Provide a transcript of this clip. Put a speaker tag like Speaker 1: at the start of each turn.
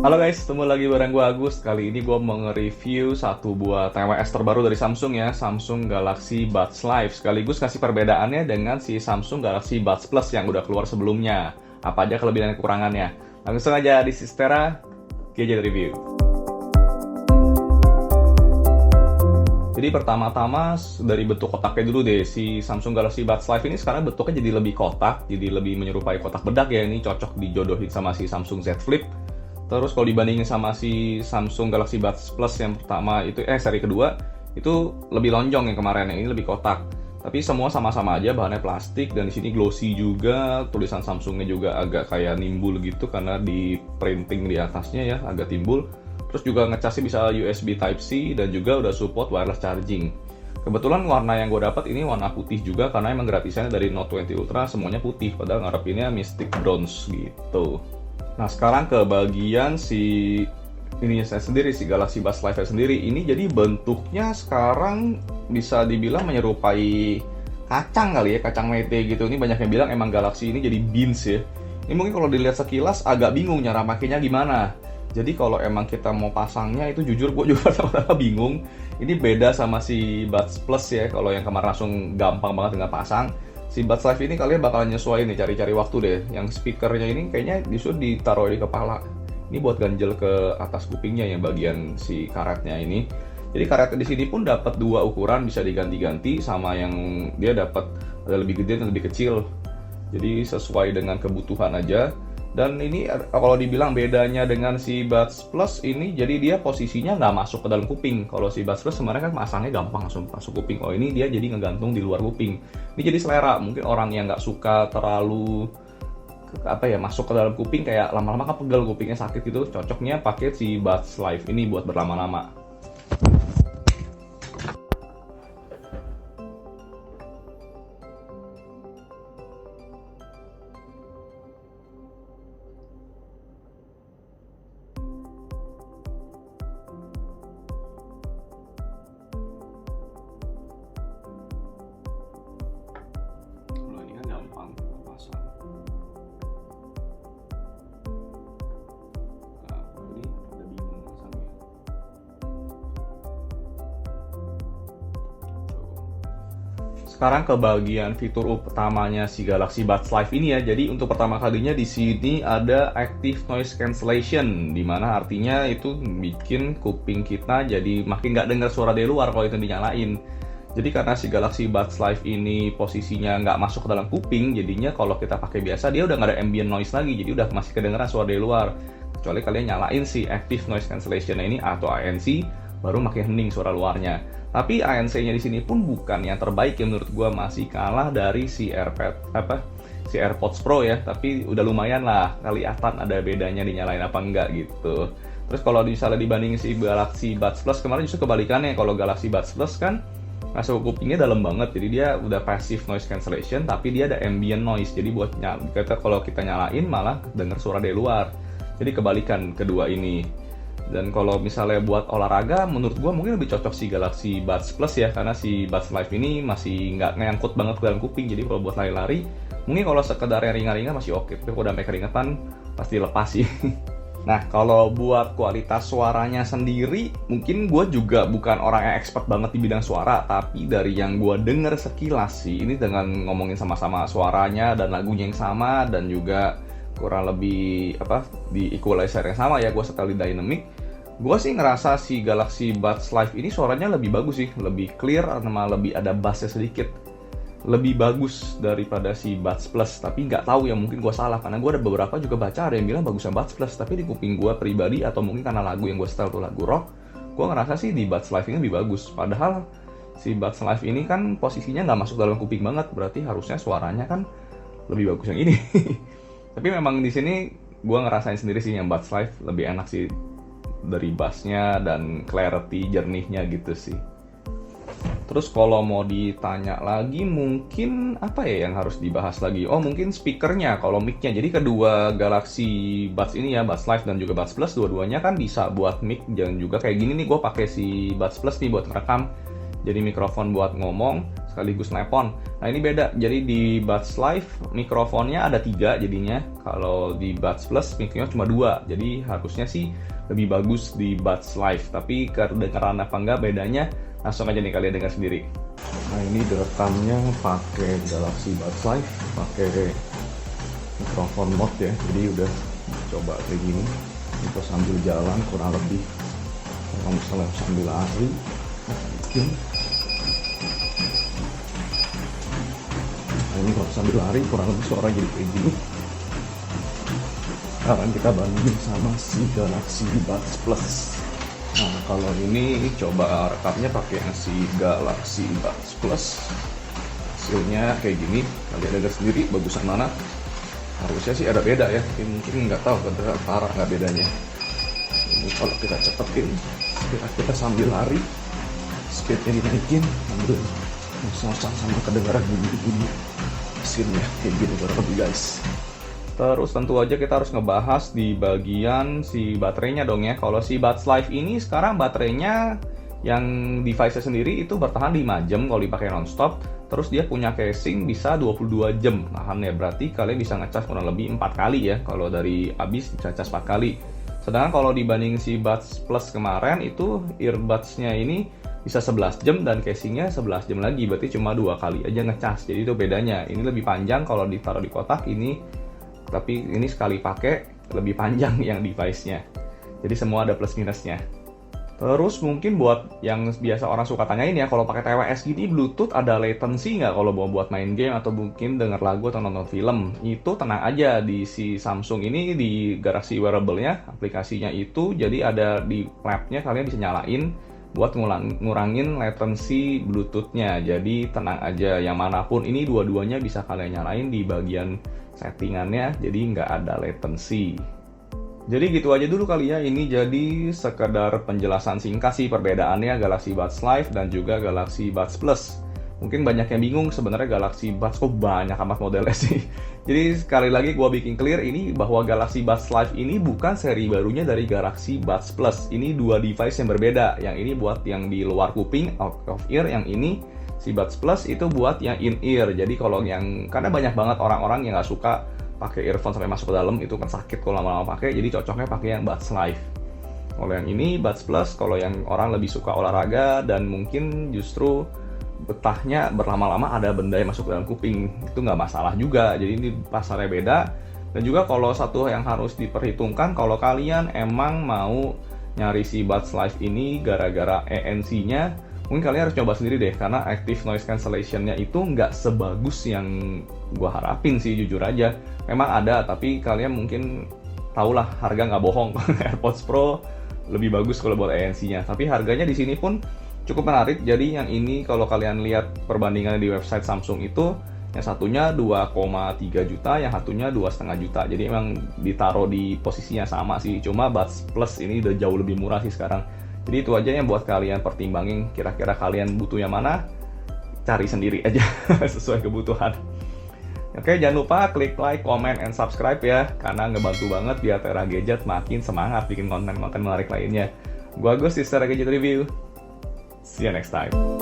Speaker 1: Halo guys, ketemu lagi bareng gue Agus. Kali ini gue mau nge-review satu buah TWS terbaru dari Samsung ya, Samsung Galaxy Buds Live. Sekaligus kasih perbedaannya dengan si Samsung Galaxy Buds Plus yang udah keluar sebelumnya. Apa aja kelebihan dan kekurangannya. Langsung aja di Sistera, Gadget Review. Jadi pertama-tama dari bentuk kotaknya dulu deh. Si Samsung Galaxy Buds Live ini sekarang bentuknya jadi lebih kotak, jadi lebih menyerupai kotak bedak ya. Ini cocok dijodohin sama si Samsung Z Flip. Terus kalau dibandingin sama si Samsung Galaxy Buds Plus yang pertama itu seri kedua itu lebih lonjong yang kemarin, yang ini lebih kotak. Tapi semua sama-sama aja, bahannya plastik dan di sini glossy juga, tulisan Samsungnya juga agak kayak nimbul gitu karena di printing di atasnya ya agak timbul. Terus juga ngecasnya bisa USB Type-C dan juga udah support wireless charging. Kebetulan warna yang gue dapat ini warna putih juga karena emang gratisannya dari Note 20 Ultra semuanya putih, padahal ngarepinnya Mystic Bronze gitu. Nah sekarang ke bagian si ini saya sendiri, si Galaxy Buds Live sendiri. Ini jadi bentuknya sekarang bisa dibilang menyerupai kacang kali ya, kacang mete gitu. Ini banyak yang bilang emang Galaxy ini jadi beans ya. Ini mungkin kalau dilihat sekilas agak bingung cara makainya gimana. Jadi kalau emang kita mau pasangnya itu jujur gue juga pertama bingung. Ini beda sama si Buds Plus ya, kalau yang kemarin langsung gampang banget tinggal pasang. Si Buds Live ini kalian bakalan nyesuaiin nih, cari-cari waktu deh. Yang speakernya ini kayaknya justru ditaruh di kepala. Ini buat ganjel ke atas kupingnya yang bagian si karetnya ini. Jadi karetnya di sini pun dapat dua ukuran, bisa diganti-ganti sama yang dia dapat ada lebih gede dan lebih kecil. Jadi sesuai dengan kebutuhan aja. Dan ini kalau dibilang bedanya dengan si Buds Plus ini, jadi dia posisinya nggak masuk ke dalam kuping. Kalau si Buds Plus sebenarnya kan masangnya gampang langsung masuk kuping. Oh ini dia jadi ngegantung di luar kuping. Ini jadi selera. Mungkin orang yang nggak suka terlalu masuk ke dalam kuping kayak lama-lama kan pegel kupingnya sakit gitu. Cocoknya pakai si Buds Live ini buat berlama-lama. Sekarang ke bagian fitur utamanya si Galaxy Buds Live ini ya. Jadi untuk pertama kalinya di sini ada Active Noise Cancellation, dimana artinya itu bikin kuping kita jadi makin nggak dengar suara dari luar kalau itu dinyalain. Jadi karena si Galaxy Buds Live ini posisinya nggak masuk ke dalam kuping, jadinya kalau kita pakai biasa dia udah nggak ada ambient noise lagi, jadi udah masih kedengeran suara dari luar. Kecuali kalian nyalain si Active Noise Cancellation ini atau ANC, baru makin hening suara luarnya. Tapi ANC-nya di sini pun bukan yang terbaik ya, menurut gua masih kalah dari si AirPods Pro ya. Tapi udah lumayan lah, kelihatan ada bedanya dinyalain apa enggak gitu. Terus kalau misalnya dibandingin si Galaxy Buds Plus kemarin justru kebalikannya. Kalau Galaxy Buds Plus kan masuk kupingnya dalam banget, jadi dia udah passive noise cancellation, tapi dia ada ambient noise. Jadi buat kalau kita nyalain malah denger suara dari luar. Jadi kebalikan kedua ini. Dan kalau misalnya buat olahraga, menurut gue mungkin lebih cocok si Galaxy Buds Plus ya, karena si Buds Live ini masih nggak nyangkut banget ke dalam kuping. Jadi kalau buat lari-lari, mungkin kalau sekedar yang ringan-ringan masih oke. Tapi kalau udah sampai keringetan, pasti lepas sih. Nah, kalau buat kualitas suaranya sendiri, mungkin gue juga bukan orang yang expert banget di bidang suara, tapi dari yang gue denger sekilas sih, ini dengan ngomongin sama-sama suaranya dan lagunya yang sama, dan juga kurang lebih di equalizer yang sama ya, gue setel di dynamic. Gue sih ngerasa si Galaxy Buds Live ini suaranya lebih bagus sih, lebih clear sama lebih ada bassnya sedikit, lebih bagus daripada si Buds Plus. Tapi nggak tahu ya, mungkin gue salah karena gue ada beberapa juga baca ada yang bilang bagusnya Buds Plus, tapi di kuping gue pribadi atau mungkin karena lagu yang gue setel tuh lagu rock, gue ngerasa sih di Buds Live ini lebih bagus. Padahal si Buds Live ini kan posisinya nggak masuk dalam kuping banget, berarti harusnya suaranya kan lebih bagus yang ini. Tapi memang di sini gue ngerasain sendiri sih yang Buds Live lebih enak sih dari bassnya dan clarity jernihnya gitu sih. Terus kalau mau ditanya lagi mungkin apa ya yang harus dibahas lagi? Oh mungkin speakernya, kalau mic-nya. Jadi kedua Galaxy Buds ini ya, Buds Live dan juga Buds Plus, dua-duanya kan bisa buat mic dan juga kayak gini nih, gue pakai si Buds Plus nih buat ngerekam. Jadi mikrofon buat ngomong sekaligus nelpon. Nah ini beda, jadi di Buds Live mikrofonnya ada 3 jadinya, kalau di Buds Plus mikrofonnya cuma 2, jadi harusnya sih lebih bagus di Buds Live, tapi kedengeran apa enggak bedanya langsung aja nih kalian dengar sendiri. Nah ini direkamnya pakai Galaxy Buds Live, pakai mikrofon mode ya, jadi udah coba kayak gini itu sambil jalan kurang lebih, kalau misalnya sambil lari mungkin. Nah ini kalau sambil lari kurang lebih suara jadi kayak gini. Sekarang kita bandingin sama si Galaxy Buds Plus. Nah kalau ini coba rekamnya pakai yang si Galaxy Buds Plus, hasilnya kayak gini, kalian dengar sendiri bagusan mana. Harusnya sih ada beda ya, mungkin nggak tahu kedengeran parah nggak bedanya. Ini kalau kita cepetin, kita sambil lari, speednya dinaikin, sambil ngos-ngosan sama kedengaran bunyi-bunyi hasilnya kayak gini kurang lebih guys. Terus tentu aja kita harus ngebahas di bagian si baterainya dong ya. Kalau si Buds Live ini sekarang baterainya yang device-nya sendiri itu bertahan 5 jam kalau dipakai nonstop. Terus dia punya casing bisa 22 jam tahannya, berarti kalian bisa ngecas kurang lebih 4 kali ya. Kalau dari habis bisa cas 4 kali. Sedangkan kalau dibanding si Buds Plus kemarin itu earbuds-nya ini bisa 11 jam dan casingnya 11 jam lagi, berarti cuma 2 kali aja ngecas. Jadi itu bedanya. Ini lebih panjang kalau ditaruh di kotak ini, tapi ini sekali pakai lebih panjang yang device-nya. Jadi semua ada plus minusnya. Terus mungkin buat yang biasa orang suka tanyain ya, kalau pakai TWS gini Bluetooth ada latency nggak kalau buat main game atau mungkin denger lagu atau nonton film? Itu tenang aja, di si Samsung ini di Galaxy Wearable-nya aplikasinya itu jadi ada di flap-nya, kalian bisa nyalain buat ngurangin latency Bluetooth-nya. Jadi tenang aja, yang manapun ini dua-duanya bisa kalian nyalain di bagian settingannya, jadi nggak ada latency. Jadi gitu aja dulu kali ya, ini jadi sekedar penjelasan singkat sih perbedaannya Galaxy Buds Live dan juga Galaxy Buds Plus. Mungkin banyak yang bingung sebenarnya Galaxy Buds, banyak amat modelnya sih. Jadi sekali lagi gue bikin clear ini bahwa Galaxy Buds Live ini bukan seri barunya dari Galaxy Buds Plus. Ini dua device yang berbeda, yang ini buat yang di luar kuping, out of ear, yang ini si Buds Plus itu buat yang in ear. Jadi kalau yang, karena banyak banget orang-orang yang nggak suka pakai earphone sampai masuk ke dalam, itu kan sakit kalau lama-lama pakai, jadi cocoknya pakai yang Buds Live. Kalau yang ini Buds Plus, kalau yang orang lebih suka olahraga dan mungkin justru betahnya berlama-lama ada benda yang masuk ke dalam kuping, itu nggak masalah juga. Jadi ini pasarnya beda. Dan juga kalau satu yang harus diperhitungkan, kalau kalian emang mau nyari si Buds Live ini gara-gara ANC-nya, mungkin kalian harus coba sendiri deh, karena active noise cancellation-nya itu nggak sebagus yang gua harapin sih, jujur aja. Memang ada, tapi kalian mungkin tahulah harga nggak bohong. AirPods Pro lebih bagus kalau buat ANC-nya, tapi harganya di sini pun cukup menarik. Jadi yang ini kalau kalian lihat perbandingannya di website Samsung itu, yang satunya 2,3 juta, yang satunya 2,5 juta. Jadi emang ditaruh di posisinya sama sih, cuma Buds Plus ini udah jauh lebih murah sih sekarang. Jadi itu aja yang buat kalian pertimbangin, kira-kira kalian butuh yang mana, cari sendiri aja sesuai kebutuhan. Oke, jangan lupa klik like, comment, and subscribe ya, karena ngebantu banget biar Tera Gadget makin semangat bikin konten-konten menarik lainnya. Gua Agus di Tera Gadget Review. See you next time.